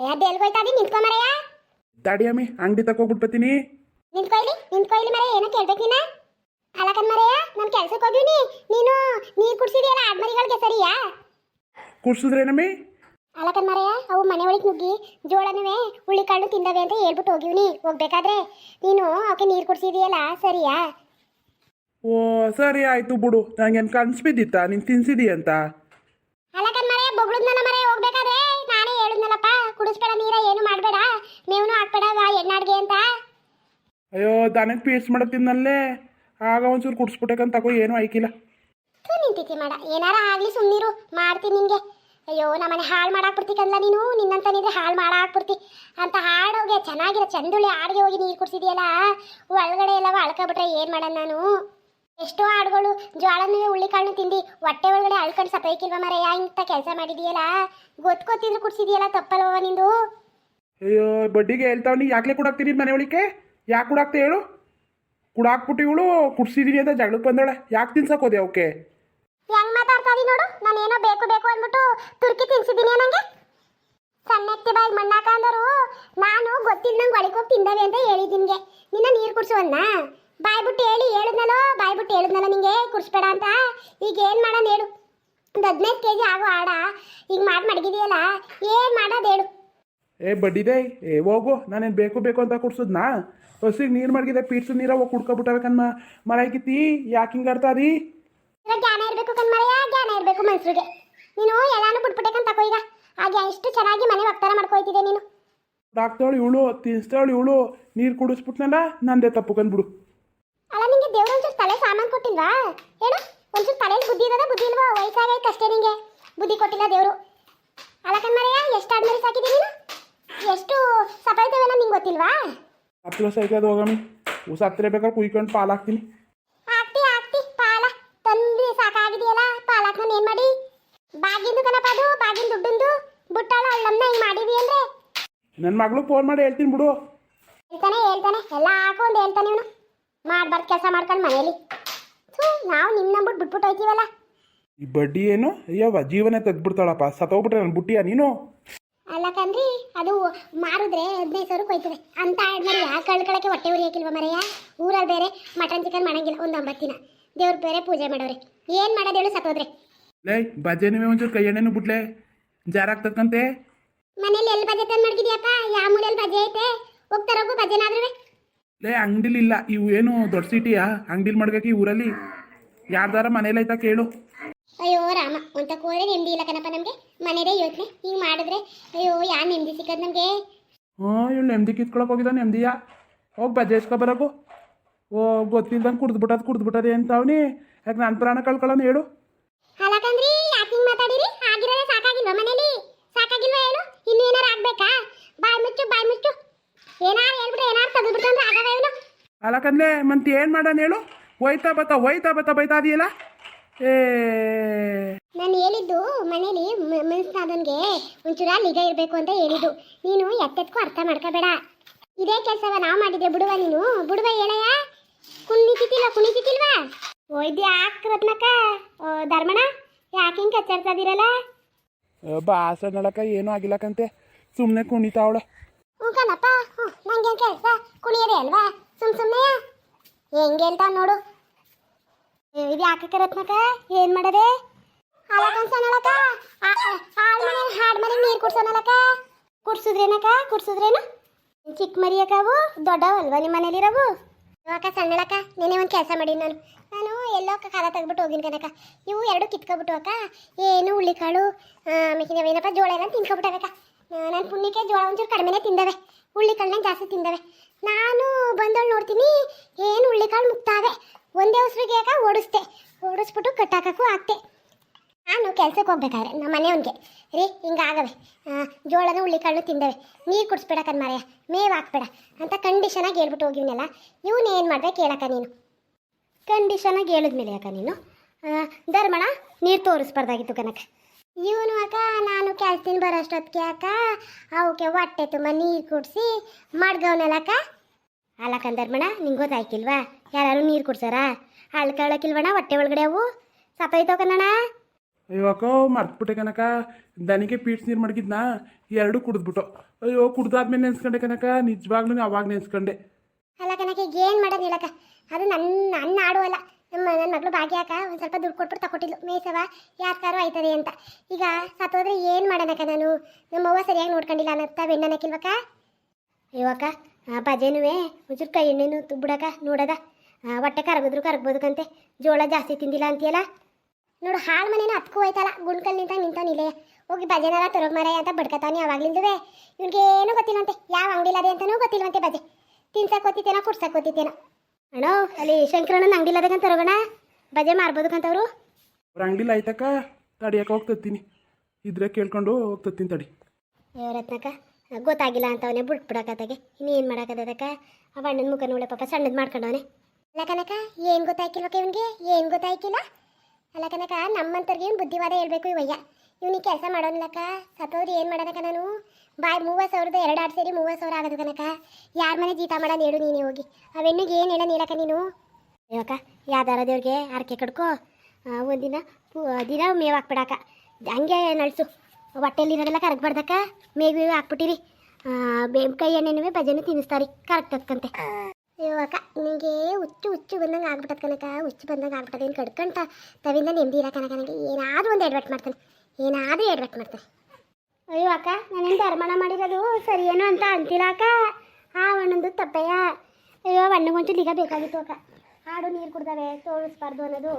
ಅದು ಎಲ್ಗೋಯ್ತಾದಿ ನಿಂತ್ಕೊಂಬರಯ್ಯ. ದಾಡಿ ಅಮ್ಮಿ ಅಂಗಡಿ ತಕೋಗ್ಬಿಟ್ಬತ್ತೀನಿ. ನಿಂತ್ಕೊಯ್ಲಿ ಮರೆ, ಏನೋ ಕೇಳ್ಬೇಕು ನೀನ. ಅಲಕನ್ ಮರೆಯ, ನಾನು ಕೆಲ್ಸಕ್ಕೆ ಹೋಗಿವ್ನಿ. ನೀನು ನೀರು ಕುಡ್ಸಿದ್ಯಲ್ಲ ಆಡ್ಮರಿಗಳಿಗೆ ಸರಿಯಾ? ಕುಡ್ಸಿದ್ರೇನಮ್ಮಿ? ಅಲಕನ್ ಮರೆಯ, ಅವು ಮನೆ ಒಳಗೆ ನುಗ್ಗಿ ಜೋಳನುವೆ ಹುಳ್ಳಿಕಾಳು ತಿಂದವೆ ಅಂತ ಹೇಳ್ಬಿಟ್ಟು ಹೋಗಿವ್ನಿ. ಹೋಗ್ಬೇಕಾದ್ರೆ ನೀನು ಅವಕ್ಕೆ ನೀರು ಕುಡ್ಸಿದ್ಯಲ್ಲ ಸರಿಯಾ? ಓ ಸರಿ ಆಯ್ತು ಬಿಡು. ನಂಗೇನು ಕನ್ಸು ಬಿದ್ದಿತ್ತ ನೀನು ತಿನ್ಸಿದಿ ಅಂತ? ಅಲಕನ್ ಮರೆಯ, ಬೊಗ್ಳುದ್ನಲ್ಲ ಮರೆ, ಹೋಗ್ಬೇಕಾದ್ರೆ ನಾನೇ ಹೇಳಿದ್ನಲ್ಲಪ್ಪ, ಕುಡಿಸ್ಬೇಡ ನೀರ, ಏನು ಮಾಡಬೇಡ, ಮೇವನು ಹಾಕ್ಬೇಡ ಎಣ್ಣಾಡ್ಗೆ ಅಂತ. ಅಯ್ಯೋ ದನಕ್ಕೆ ಪೀಸ್ ಮಾಡತ್ತಿದ್ನಲ್ಲೇ, ಆಗ ಒಂಚೂರು ಕುಡಿಸ್ಬಿಟ್ಟಕ್ಕಂತ ತಗೋ, ಏನೂ ಆಯ್ಕಿಲ್ಲ. ನಿಂತಿತಿ ಮಾಡ, ಏನಾರ ಆಗಲಿ ಸುಮ್ಮನಿರು, ಮಾಡ್ತೀನಿ ನಿನಗೆ. ಅಯ್ಯೋ ನಮ್ಮನೆ ಹಾಳು ಮಾಡಾಕ್ಬಿಡ್ತಿಕಲ್ಲ ನೀನು, ನಿನ್ನಂತನಿದ್ರೆ ಹಾಳು ಮಾಡಾಕ್ಬಿಡ್ತಿ ಅಂತ. ಹಾಡೋಗೆ ಚೆನ್ನಾಗಿರೋ ಚಂದುಳ್ಳಿ ಹಾಡಿಗೆ ಹೋಗಿ ನೀರು ಕುಡಿಸಿದ್ಯಲ್ಲ, ಒಳಗಡೆ ಎಲ್ಲ ಅಳ್ಕೊಬಿಟ್ರೆ ಏನು ಮಾಡೋಣ ನಾನು? ಎಷ್ಟೋ ಹಾಡುಗಳು ಜೋಳನೂ ಹುಳ್ಳಿಕಾಳು ತಿಂದು ಹೊಟ್ಟೆ ಒಳಗಡೆ ಅಳ್ಕೊಂಡು ಸಪೈಕಿಲ್ವ ಮರೆಯ, ಇಂಥ ಕೆಲಸ ಮಾಡಿದೀಯಲ್ಲ, ಗೊತ್ತಿದ್ರು ಕುಡಿಸಿದ್ಯಲ್ಲ, ತಪ್ಪಲ್ವ ನಿಂದು? ಅಯ್ಯೋ ಬಡ್ಡಿಗೆ ಹೇಳ್ತಾವನಿ, ಯಾಕೆ ಕುಡಾಕ್ತೀನಿ ಮನೆ ಒಳಿಕೆ? ಯಾಕೆ ಕುಡಾಕ್ತೆ ಹೇಳು? ಕುಡಾಕ್ಬಿಟ್ಟು ಇವಳು ಕುಡ್ಸಿದೀನಿ ಅಂತ ಜಗಳಕ್ಕೆ ಬಂದವಳೆ. ಯಾಕೆ ತಿನ್ಸಕೋದೆ ಅವಕ್ಕೆ? ಹೆಂಗ್ ಮಾತಾಡ್ತಾ ಇದೀನಿ ನೋಡು, ನಾನೇನೋ ಬೇಕು ಬೇಕು ಅಂದ್ಬಿಟ್ಟು ತುರ್ಕಿ ತಿನ್ಸಿದ್ದೀನಿ ನಂಗೆ. ಸಣ್ಣ ಎತ್ತಿ ಬಾಯಿಗೆ ಮಣ್ಣಾಕ ಅಂದರು, ನಾನು ಗೊತ್ತಿಲ್ಲದಂಗೆ ಒಳಗೆ ತಿಂದವೆ ಅಂತ ಹೇಳಿದ್ದೀನಿ. ನಿನ್ನ ನೀರು ಕುಡ್ಸುವನ್ನ ಬಾಯ್ಬಿಟ್ಟು ಹೇಳಿದ್ನಲ್ಲ ನಿಂಗೆ ಕುಡ್ಸ್ಬೇಡ ಅಂತ. ಈಗ ಏನು ಮಾಡೋಣ ಹೇಳು? ಒಂದು 15 kg ಆಗೋ ಆಡ ಈಗ ಮಡಗಿದೆಯಲ್ಲ, ಏನು ಮಾಡೋದು ಹೇಳು? ಏ ಬಡ್ಡಿದೆ, ಹೋಗು. ನಾನೇನು ಬೇಕು ಅಂತ ಕುಡ್ಸೋದ್ನಾ? ಹಸಿಗೆ ನೀರು ಮಡಗಿದೆ, ಪೀಡ್ಸು ನೀರ ಹೋಗಿ ಕುಡ್ಕೊಬಿಟ್ಟಬೇಕನ್ಮ ಮರಾಯ್ಕಿತ್ತಿ. ಯಾಕೆ ಹಿಂಗೆ ಆಡ್ತಾರಿ? ಜ್ಞಾನ ಇರಬೇಕು ಕಣ್ಮರೆಯ, ಜ್ಞಾನ ಇರಬೇಕು ಮನ್ಸರಿಗೆ. ನೀನು ಎಲ್ಲಾನು ಬಿಟ್ಬಿಟ್ಟೇಕಂತ ತಕೋ. ಈಗ ಹಾಗೆ ಎಷ್ಟು ಚೆನ್ನಾಗಿ ಮನೆ ವಕ್ತಾರ ಮಾಡ್ಕೊಯ್ತಿದ್ದೆ ನೀನು. ಡಾಕ್ತಾವಳು ಇವಳು, ತಿನ್ಸ್ತಾವಳು ಇವಳು, ನೀರು ಕುಡಿಸ್ಬಿಟ್ನಲ್ಲ, ನಂದೇ ತಪ್ಪು ಕಂದ್ಬಿಡು. ಅಲ್ಲ ನಿಂಗೆ ದೇವ್ರು ಒಂಚೂರು ತಲೆ ಸಾಮಾನು ಕೊಟ್ಟಿಲ್ವಾ ಹೇಳು? ಒಂಚೂರು ತಲೆಯಲ್ಲಿ ಬುದ್ಧಿ ಇರೋದ, ಬುದ್ಧಿ ಇಲ್ವಾ? ವಯಸ್ಸಾಗೈತೆ ಅಷ್ಟೇ, ನಿಂಗೆ ಬುದ್ಧಿ ಕೊಟ್ಟಿಲ್ಲ ದೇವರು. ಅಲ್ಲ ಕಣ್ಮರೆಯ, ಎಷ್ಟು ಆದ್ಮೇಲೆ ಸಾಕಿದ್ದೀನಿ ನೀನು? ಎಷ್ಟು ಸಪೈತವೇನೋ ನಿಂಗೆ ಗೊತ್ತಿಲ್ವಾ? 10 ವರ್ಷ ಆಯ್ತು ಅದು ಹೋಗಮ್ಮಿ. ಹೊಸ ಹತ್ತಿರ ಬೇಕಾದ್ರೆ ಕುಯ್ಕೊಂಡು ಪಾಲಾಕ್ತೀನಿ. ಆಗ್ತಿ ಪಾಲ ತಂದು ಸಾಕಾಗಿದೆಯಲ್ಲ, ಪಾಲಾಕ್ ನಾನು ಏನು ಮಾಡಿ? ಬಾಗಿಂದು ಕಣಪ್ಪ ಅದು, ಬಾಗಿನ ದುಡ್ಡಂದು ಬುಟ್ಟಾಳ ಅಳ್ಳಮ್ಮ ಹಿಂಗೆ ಮಾಡಿದ್ವಿ ಅಂದರೆ ನನ್ನ ಮಗಳು ಫೋನ್ ಮಾಡಿ ಹೇಳ್ತೀನಿ ಬಿಡು. ಹೇಳ್ತಾನೆ ಎಲ್ಲ ಹಾಕೊಂಡು ಹೇಳ್ತಾನೆ ಇವನು. ಮಾಡ್ಬಾರ್ದು ಕೆಲಸ ಮಾಡ್ಕೊಂಡು ಮನೇಲಿ. ನಾವು ನಿಮ್ಮ ನಂಬಿಟ್ಟು ಬಿಟ್ಬಿಟ್ಟು ಹೋಯ್ತೀವಲ್ಲ. ಈ ಬಡ್ಡಿ ಏನು ಅಯ್ಯವ್ವ, ಜೀವನ ತೆಗ್ದ್ಬಿಡ್ತಾಳಪ್ಪ. ಸತ್ತೋಗ್ಬಿಟ್ರೆ ನನ್ನ ಬುಟ್ಟಿಯ ನೀನು? ಅಲ್ಲ ಕಣ್ರಿ, ಅದು ಮಾರಿದ್ರೆ 15,000 ಹೋಯ್ತದೆ ಅಂತ ಆದ್ಮೇಲೆ ಯಾಕೆ ಕಳ್ಕೊಳಕ್ಕೆ ಹೊಟ್ಟೆ ಉರಿಯಾಕಿಲ್ವ ಮರೆಯ? ಊರಲ್ಲಿ ಬೇರೆ ಮಟನ್ ಚಿಕನ್ ಮಾಡಂಗಿಲ್ಲ ಒಂದು 9 ದಿನ. ದೇವ್ರ ಬೇರೆ ಪೂಜೆ ಮಾಡೋರೆ, ಏನು ಮಾಡೋದು ಹೇಳು ಸತ್ತೋದ್ರೆ? ಲೇ ಬಜ್ಜೆನೂ ಒಂಚೂರು ಕೈ ಎಣ್ಣೆನೂ ಬಿಟ್ಲೆ, ಜಾರಾಗ್ತಕ್ಕಂತೆ. ಮನೇಲಿ ಎಲ್ಲಿ ಬಜೆ ತಂದು ಮಡಗಿದ್ಯಪ್ಪ? ಯಾವ ಮೂಲೆಯಲ್ಲಿ ಬಜೆ ಐತೆ? ಹೋಗ್ತಾರೋಗು ಬಜೆನಾದ್ರೂ. ಲೇ ಅಂಗಡಿಲಿಲ್ಲ, ಇವು ಏನು ದೊಡ್ಡ ಸಿಟಿಯಾ? ಅಂಗಡಿಲಿ ಮಡ್ಗಕ್ಕೆ ಈ ಊರಲ್ಲಿ ಯಾರ್ದಾರ ಮನೇಲಿ ಆಯ್ತಾ ಕೇಳು. ಅಯ್ಯೋ ರಾಮ, ಅಂತ ಕೋರೆ ನೆಮ್ಮದಿ ಇಲ್ಲ ಕಣಪ್ಪ ನಮಗೆ. ಮನೆಯದೇ ಯೋಚನೆ ಹಿಂಗೆ ಮಾಡಿದ್ರೆ ಅಯ್ಯೋ ಯಾರು ನೆಮ್ಮದಿ ಸಿಕ್ಕದು ನಮಗೆ? ಇವಳು ನೆಮ್ಮದಿ ಕಿತ್ಕೊಳಕ್ಕೆ ಹೋಗಿದ್ದ. ನೆಮ್ಮದಿಯಾ? ಹೋಗಿ ಬಜ್ಜೆ ಇಸ್ಕೊಬರಕು. ಓ ಗೊತ್ತಿಲ್ದಂಗೆ ಕುಡ್ದ್ಬಿಟ್ಟದೆ ಅಂತಾವ್ನಿ. ಯಾಕೆ ನನ್ನ ಪ್ರಾಣ ಕಳ್ಕೊಳ್ಳೋಣ ಹೇಳು? ಅಲ್ಲಕಂದ್ರಿ, ಯಾಕೆ ಹಿಂಗೆ ಮಾತಾಡಿರಿ? ಆಗಿರೋದೇ ಸಾಕಾಗಿಲ್ವ ಮನೇಲಿ? ಸಾಕಾಗಿಲ್ವ ಹೇಳು? ಇನ್ನೂ ಏನಾರು ಆಗ್ಬೇಕಾ? ಬಾಯ್ ಮುಚ್ಚು ಏನಾರು ಹೇಳ್ಬಿಟ್ರೆ ಏನಾರು ತೆಗೆದ್ಬಿಟ್ಟಂದ್ರೆ ಆಗವ ಇವನು. ಅಲ್ಲಕಂದ್ಲೆ ಮತ್ತೆ ಏನು ಮಾಡೋಣ ಹೇಳು? ಹೋಯ್ತಾ ಬತ್ತಾ ಬೈತಾ ಇದೆಯಲ್ಲ. ನಾನು ಹೇಳಿದ್ದು ಮನೇಲಿ ಮನಸ್ಸಾದನ್ಗೆ ಒಂಚೂರ ನಿಗ ಇರಬೇಕು ಅಂತ ಹೇಳಿದ್ದು. ನೀನು ಎತ್ತೆತ್ಕೂ ಅರ್ಥ ಮಾಡ್ಕೋಬೇಡ. ಇದೇ ಕೆಲಸವ ನಾವು ಮಾಡಿದ್ದೆ ಬಿಡುವ. ನೀನು ಬಿಡುವ ಹೇಳಯ್ಯ. ಕುಣಿತಿಲ್ವಾ? ಹೋಯ್ದು ಯಾಕೆ ರತ್ನಕ್ಕ? ಧರ್ಮಣ ಯಾಕೆ ಹಿಂಗೆ ಕಚ್ಚಾಡ್ತಾ ಇದೀರಲ್ಲ? ಬಾಸ ನಳಕ ಏನೂ ಆಗಿಲ್ಲಕಂತೆ, ಸುಮ್ಮನೆ ಕುಣಿತಾವಳೆ. ಹ್ಞೂ ಕಣಪ್ಪ, ನಂಗೇನು ಕೆಲಸ? ಕುಣಿಯರೇ ಅಲ್ವಾ? ಸುಮ್ಮನೆ ಹೆಂಗೆ ಹೇಳ್ತಾವ ನೋಡು. ಇದು ಯಾಕೆ ರತ್ನಕ್ಕ? ಏನು ಮಾಡದೆ? ಅಲಕನ್ಸನಲಕ ಹಾಡು ಮನೆ ನೀರು ಕುಡ್ಸೋನಲಕ. ಕುಡ್ಸಿದ್ರೇನು? ಚಿಕ್ಕ ಮರಿಯಕ್ಕವು ದೊಡ್ಡವಲ್ವಾ ನಿಮ್ಮ ಮನೇಲಿರವು? ಅಕ್ಕ ಸಣ್ಣಳಕ್ಕ, ನೆನೆ ಒಂದು ಕೆಲಸ ಮಾಡಿ. ನಾನು ಎಲ್ಲೋ ಖಾರ ತೆಗ್ಬಿಟ್ಟು ಹೋಗಿನ ಕನಕ. ಇವು 2 ಕಿತ್ಕೊಬಿಟ್ಟು ಅಕ್ಕ. ಏನು ಹುಳ್ಳಿಕಾಳು ಏನಪ್ಪ ಜೋಳ ಎಲ್ಲ ತಿನ್ಕೊಬಿಟ್ಟವಕ್ಕ. ನನ್ನ ಪುಣ್ಯಕ್ಕೆ ಜೋಳ ಒಂಚೂರು ಕಡಿಮೆನೇ ತಿಂದವೆ, ಹುಳ್ಳಿಕಾಳನ್ನ ಜಾಸ್ತಿ ತಿಂದವೆ. ನಾನು ಬಂದವಳು ನೋಡ್ತೀನಿ, ಏನು ಹುಳ್ಳಿಕಾಳು ಮುಕ್ತಾವೆ. ಒಂದೇ ಉಸಿರಿಗೆ ಅಕ್ಕ ಓಡಿಸ್ಬಿಟ್ಟು ಕಟ್ಟಾಕಕ್ಕೂ ಆಗ್ತೆ. ನಾನು ಕೆಲ್ಸಕ್ಕೆ ಹೋಗ್ಬೇಕಾದ್ರೆ ನಮ್ಮ ಮನೆಯವನಿಗೆ ರೀ ಹಿಂಗಾಗವೆ, ಜೋಳನ ಹುಳ್ಳಿಕಾಳು ತಿಂದವೆ, ನೀರು ಕುಡಿಸ್ಬೇಡ ಕಣ್ಮಾರಯ್ಯ, ಮೇವು ಹಾಕ್ಬೇಡ ಅಂತ ಕಂಡೀಷನಾಗಿ ಹೇಳ್ಬಿಟ್ಟು ಹೋಗಿವ್ನಲ್ಲ. ಇವನೇನು ಮಾಡ್ಬೇಕು ಹೇಳಕ್ಕ ನೀನು? ಕಂಡೀಷನಾಗಿ ಹೇಳಿದ್ಮೇಲೆ ಅಕ್ಕ ನೀನು ಧರ್ಮಣ ನೀರು ತೋರಿಸ್ಬಾರ್ದಾಗಿತ್ತು ಕನಕ. ಇವನು ಅಕ್ಕ ನಾನು ಕೆಲ್ಸದಿಂದ ಬರೋಷ್ಟೊತ್ತಿಗೆ ಅಕ್ಕ ಅವಕ್ಕೆ ಹೊಟ್ಟೆ ತುಂಬ ನೀರು ಕುಡಿಸಿ ಮಡ್ಗವನಲ್ಲಕ್ಕ. ಅಲ್ಲಕ್ಕ ಧರ್ಮಣ, ನಿಂಗೆ ಗೊತ್ತಾಯ್ಕಿಲ್ವಾ? ಯಾರು ನೀರು ಕುಡ್ಸಾರ? ಅಳ್ಕೊಳಕಿಲ್ವಣ ಹೊಟ್ಟೆ ಒಳಗಡೆ? ಅವು ಸಪೈತೋ ಕನ್ನಣ. ಅಯ್ಯೋ ಅಕ್ಕ ಮರ್ತ್ಬಿಟ್ಟೆ ಕನಕ ದನಿಗೆ ಪೀಟ್ಸ್ ನೀರು ಮಡಗಿದ್ನ ಎರಡು ಕುಡಿದ್ಬಿಟ್ಟು ಅಯ್ಯೋ ಕುಡ್ದಾದ್ಮೇಲೆ ನೆನ್ಸ್ಕೊಂಡೆ ಕನಕ ನಿಜವಾಗ್ಲೂ ಅವಾಗ ನೆನ್ಸ್ಕೊಂಡೆ. ಅಲ್ಲ ಕಣಕ್ಕೆ ಏನು ಮಾಡೋದು ಹೇಳಕ್ಕ, ಅದು ನನ್ನ ಆಡು ಅಲ್ಲ. ನನ್ನ ಮಗಳು ಭಾಗ್ಯಾಕ ಒಂದು ಸ್ವಲ್ಪ ದುಡ್ಡು ಕೊಟ್ಬಿಟ್ಟು ತಗೊಟ್ಟಿದ್ಲು ಮೇಸವ ಯಾರ್ಕಾರು ಆಯ್ತದೆ ಅಂತ. ಈಗ ಸತ್ತೋದ್ರೆ ಏನು ಮಾಡೋಣಕ್ಕ ನಾನು, ನಮ್ಮವ್ವ ಸರಿಯಾಗಿ ನೋಡ್ಕೊಂಡಿಲ್ಲ ಅನ್ನತ್ತ ಬೆಣ್ಣನಕ್ಕಿಲ್ವಕ್ಕ. ಅಯ್ಯೋಕ್ಕ ಬಜೆನುವೆ ಒಂಚೂರು ಕೈ ಎಣ್ಣೆನು ತುಬ್ಬಿಡಕ ನೋಡದ, ಹೊಟ್ಟೆ ಕರಗಿದ್ರು ಕರಗ್ಬೋದಕ್ಕಂತೆ, ಜೋಳ ಜಾಸ್ತಿ ತಿಂದಿಲ್ಲ ಅಂತೀಯಲ್ಲ. ನೋಡು ಹಾಳು ಮನೇನ ಹತ್ಕೂ ಹೋಯ್ತಲ್ಲ, ಗುಂಡ್ಕಲ್ ನಿಂತವನಿಲ್ಲೇ ಹೋಗಿ ಭಜನೆಲ್ಲ ತರೋಗ್ ಮರ ಅಂತ ಬಡ್ಕತಾವನಿ ಅವಾಗ್ಲಿಂದುವೆ. ಇವ್ನಿಗೆ ಏನೂ ಗೊತ್ತಿಲ್ಲಂತೆ, ಯಾವ ಅಂಗಡಿಲದೆ ಅಂತನೂ ಗೊತ್ತಿಲ್ವಂತೆ. ಬಜೆ ತಿನ್ಸಕ್ಕೆ ಗೊತ್ತಿತ್ತೇನೋ ಕುಡ್ಸಕ್ಕೆ ಗೊತ್ತಿತ್ತೇನೋ. ಅಣ್ಣ ಅಲ್ಲಿ ಶಂಕರಣ್ಣನ ಅಂಗಡಿಲದಕ್ಕಂತ ತರೋಗಣ, ಬಜೆ ಮಾರ್ಬೋದಕ್ಕಂತವ್ರು. ಅವ್ರ ಅಂಗಡಿಲಿ ಆಯ್ತಕ್ಕ, ತಡಿಯಕ್ಕೆ ಹೋಗ್ತತ್ತೀನಿ, ಇದ್ರೆ ಕೇಳ್ಕೊಂಡು ಹೋಗ್ತತ್ತೀನಿ ತಡಿ. ರತ್ನಕ್ಕ ಗೊತ್ತಾಗಿಲ್ಲ ಅಂತವನೇ ಬಿಟ್ಬಿಡಕತ್ತಾಗೆ ಇನ್ನೇನು ಮಾಡೋಕ್ಕದಕ್ಕ. ಆ ಅಣ್ಣನ ಮುಖ ನೋಡೆ ಪಾಪ ಸಣ್ಣದು ಮಾಡ್ಕೊಂಡವನೆ. ಅಲ್ಲ ಕನಕ ಏನು ಗೊತ್ತಾಯ್ಕಿಲ್ವಕ್ಕ ಇವನಿಗೆ, ಏನು ಗೊತ್ತಾಯ್ಕಿಲ್ಲ. ಅಲ್ಲ ಕನಕ ನಮ್ಮಂತವ್ರಿಗೆ ಏನು ಬುದ್ಧಿವಾದ ಹೇಳ್ಬೇಕು ಇವಯ್ಯ. ಇವನಿಗೆ ಕೆಲಸ ಮಾಡೋನಿಲ್ಲಕ್ಕ, ಸತ್ತೋದ್ರೆ ಏನು ಮಾಡೋದಕ್ಕ ನಾನು. ಬಾಯ್ 30,000 2 ಆಡು ಸೇರಿ 30,000 ಆಗೋದು ಕನಕ. ಯಾರ ಮನೆ ಜೀತ ಮಾಡೋದು ಹೇಳು ನೀನೇ ಹೋಗಿ. ಆ ಹೆಣ್ಣಿಗೆ ಏನು ಹೇಳ ನೀಡಕ್ಕ ನೀನು. ಅಯ್ಯಕ್ಕ ಯಾವ್ದಾರ ದೇವ್ರಿಗೆ ಅರಕೆ ಕಡ್ಕೊ, ಒಂದಿನ ದಿನ ಮೇವು ಹಾಕ್ಬಿಡಕ್ಕ, ಹಂಗೆ ನಳ್ಸು, ಹೊಟ್ಟೆಲಿರೋದೆಲ್ಲ ಕರಗ್ಬಾರ್ದಕ್ಕ. ಮೇವು ಹಾಕ್ಬಿಟ್ಟಿರಿ, ಕೈ ಎಣ್ಣೆನೂ ಭಜನೆ ತಿನ್ನಿಸ್ತಾರಿ ಕರಗ್ತಕ್ಕಂತೆ. ಅಯ್ಯೋ ಅಕ್ಕ ನನಗೆ ಹುಚ್ಚು ಬಂದಂಗೆ ಆಗ್ಬಿಟ್ಟದ ಕನಕ, ಹುಚ್ಚು ಬಂದಂಗೆ ಆಗ್ಬಿಟ್ಟದ. ಏನು ಕಡ್ಕಂಟ ತವಿಂದ ನೆಮ್ಮದಿ ಇಲ್ಲ ಕನಕ. ನನಗೆ ಏನಾದರೂ ಒಂದು ಎಡ್ವಟ್ ಮಾಡ್ತಾನೆ, ಏನಾದರೂ ಎಡ್ವಟ್ ಮಾಡ್ತಾನೆ. ಅಯ್ಯೋ ಅಕ್ಕ ನಾನೇನು ಧರ್ಮಣ ಮಾಡಿರೋದು ಸರಿ ಏನು ಅಂತ ಅಂತಿಲ್ಲ ಅಕ್ಕ. ಆ ಹಣ್ಣೊಂದು ತಪ್ಪಯ್ಯ. ಅಯ್ಯೋ ಹಣ್ಣಿಗೊಂಚು ಈಗ ಬೇಕಾಗಿತ್ತು ಅಕ್ಕ. ಹಾಡು ನೀರು ಕುಡ್ದಾವೆ ತೋರಿಸ್ಬಾರ್ದು ಅನ್ನೋದು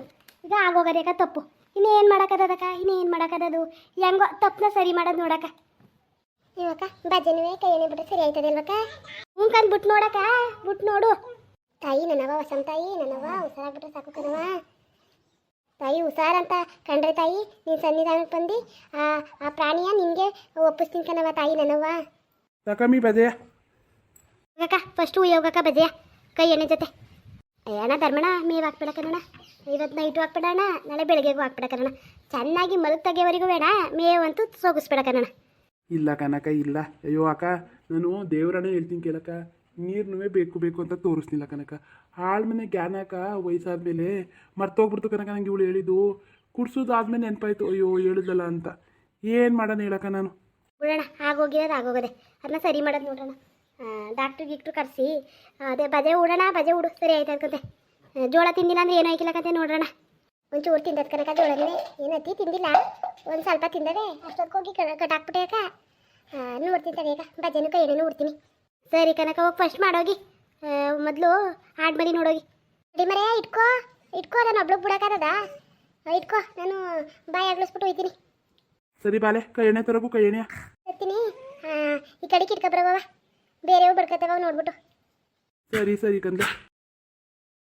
ಈಗ ಆಗೋಗೋದಕ್ಕ ತಪ್ಪು. ಇನ್ನೇನು ಮಾಡೋಕ್ಕದಕ್ಕ, ಇನ್ನೇನು ಮಾಡೋಕ್ಕದದು. ಹೆಂಗೋ ತಪ್ಪನ್ನ ಸರಿ ಮಾಡೋದು ನೋಡಕ್ಕ. ಇವಕ್ಕ ಭಜನೆ ಕೈ ಎಣ್ಣೆ ಬಿಟ್ಟು ಸರಿ ಆಯ್ತದೆ ಅಲ್ವಕ್ಕ. ಹ್ಞೂ ಬಿಟ್ಟು ನೋಡಕ್ಕ, ಬಿಟ್ಟು ನೋಡು. ತಾಯಿ ನನ್ನವ ವಸಂತ ತಾಯಿ ನನ್ನವ ಹುಷಾರಾಗ್ಬಿಟ್ರೆ ಸಾಕು ಕಣವ. ತಾಯಿ ಹುಷಾರಂತ ಕಂಡ್ರೆ ತಾಯಿ ನೀನು ಸನ್ನಿಧಾನಕ್ಕೆ ಬಂದು ಆ ಪ್ರಾಣಿಯ ನಿನಗೆ ಒಪ್ಪಿಸ್ತೀನಿ ಕಣವ ತಾಯಿ ನನ್ನವ. ತಕಮಿ ಬಜೆಯ ಹೋಗಕ್ಕ ಫಸ್ಟು ಹೋಗಕ್ಕ ಬಜೆಯ ಕೈ ಎಣ್ಣೆ ಜೊತೆ. ಅಣ್ಣ ಧರ್ಮಣ ಮೇವು ಹಾಕ್ಬಿಡಕ್ಕಣ್ಣ, ಇವತ್ತು ನೈಟು ಹಾಕ್ಬಿಡೋಣ, ನಾಳೆ ಬೆಳಗ್ಗೆಗೂ ಹಾಕ್ಬಿಡಕ್ಕಣ್ಣ. ಚೆನ್ನಾಗಿ ಮಲಗ್ ತೆಗೆಯವರೆಗೂ ಬೇಡ, ಮೇವಂತೂ ಸೋಗಿಸ್ಬಿಡಕ್ಕಣ್ಣ. ಇಲ್ಲ ಕನಕ ಇಲ್ಲ. ಅಯ್ಯೋ ಅಕ್ಕ ನಾನು ದೇವರನ್ನೇ ಹೇಳ್ತೀನಿ ಕೇಳಕ್ಕ, ನೀರ್ನೂ ಬೇಕು ಅಂತ ತೋರಿಸ್ನಿಲ್ಲ ಕನಕ. ಹಾಳು ಮನೆ ಜ್ಞಾನಕ ವಯಸ್ಸಾದ್ಮೇಲೆ ಮರ್ತೋಗ್ಬಿಡ್ತು ಕನಕ. ನಂಗೆ ಇವಳು ಹೇಳಿದ್ದು ಕುಡ್ಸೋದಾದ್ಮೇಲೆ ನೆನಪಾಯ್ತು, ಅಯ್ಯೋ ಹೇಳಿದ್ಲಲ್ಲ ಅಂತ. ಏನು ಮಾಡೋಣ ಹೇಳಕ್ಕ ನಾನು. ಬಿಡೋಣ ಆಗೋಗಿರೋದು ಆಗೋಗದೆ, ಅದನ್ನ ಸರಿ ಮಾಡೋದು ನೋಡೋಣ. ಡಾಕ್ಟ್ರು ಗಿಕ್ಟ್ರು ಕರೆಸಿ ಅದೇ ಬಜೆ ಉಡೋಣ, ಬಜೆ ಉಡು ಸರಿ ಆಯ್ತು ಅನ್ಕಂತೆ. ಜೋಳ ತಿಂದಿಲ್ಲ ಅಂದ್ರೆ ಏನೂ ಆಯ್ಕಿಲ್ಲಕಂತೆ ನೋಡೋಣ. ಒಂಚೂರು ತಿಂದದ ಕನಕ ಜೋಳನೇ, ಏನು ಅತಿ ತಿಂದಿಲ್ಲ, ಒಂದು ಸ್ವಲ್ಪ ತಿಂದದೆ. ಅಷ್ಟೊತ್ತಿಗೆ ಹೋಗಿ ಕಟಾಕ್ಬಿಟ್ಟೆ ಅಕ್ಕ. ನೋಡ್ತೀನಿ ತಡಿಯಕ್ಕ, ಬಜೆನೂ ಕೈ ಎಣ್ಣೆನೂ ಉಡ್ತೀನಿ. ಸರಿ ಕನಕ ಹೋಗಿ ಫಸ್ಟ್ ಮಾಡೋಗಿ, ಮೊದಲು ಹಾಡು ಮರಿ ನೋಡೋಗಿ. ಅಡಿ ಮರೆ ಇಟ್ಕೋ ನಾನು ಒಬ್ಳಿಗೆ ಬಿಡೋಕ್ಕಾಗದ. ಇಟ್ಕೋ ನಾನು ಬಾಯಿ ಆಗ್ಲಿಸ್ಬಿಟ್ಟು ಹೋಯ್ತೀನಿ. ಸರಿ ಬಾಲೆ ಕೈ ಎಣ್ಣೆ ತರೋಕು ಕೈ ಎಣ್ಣೆ ಬರ್ತೀನಿ. ಈ ಕಡೆಗೆ ಇಟ್ಕೊಬ್ರವ, ಬೇರೆಯವು ಬಡ್ಕೊತಾವ ನೋಡ್ಬಿಟ್ಟು. ಸರಿ ಕಂದ.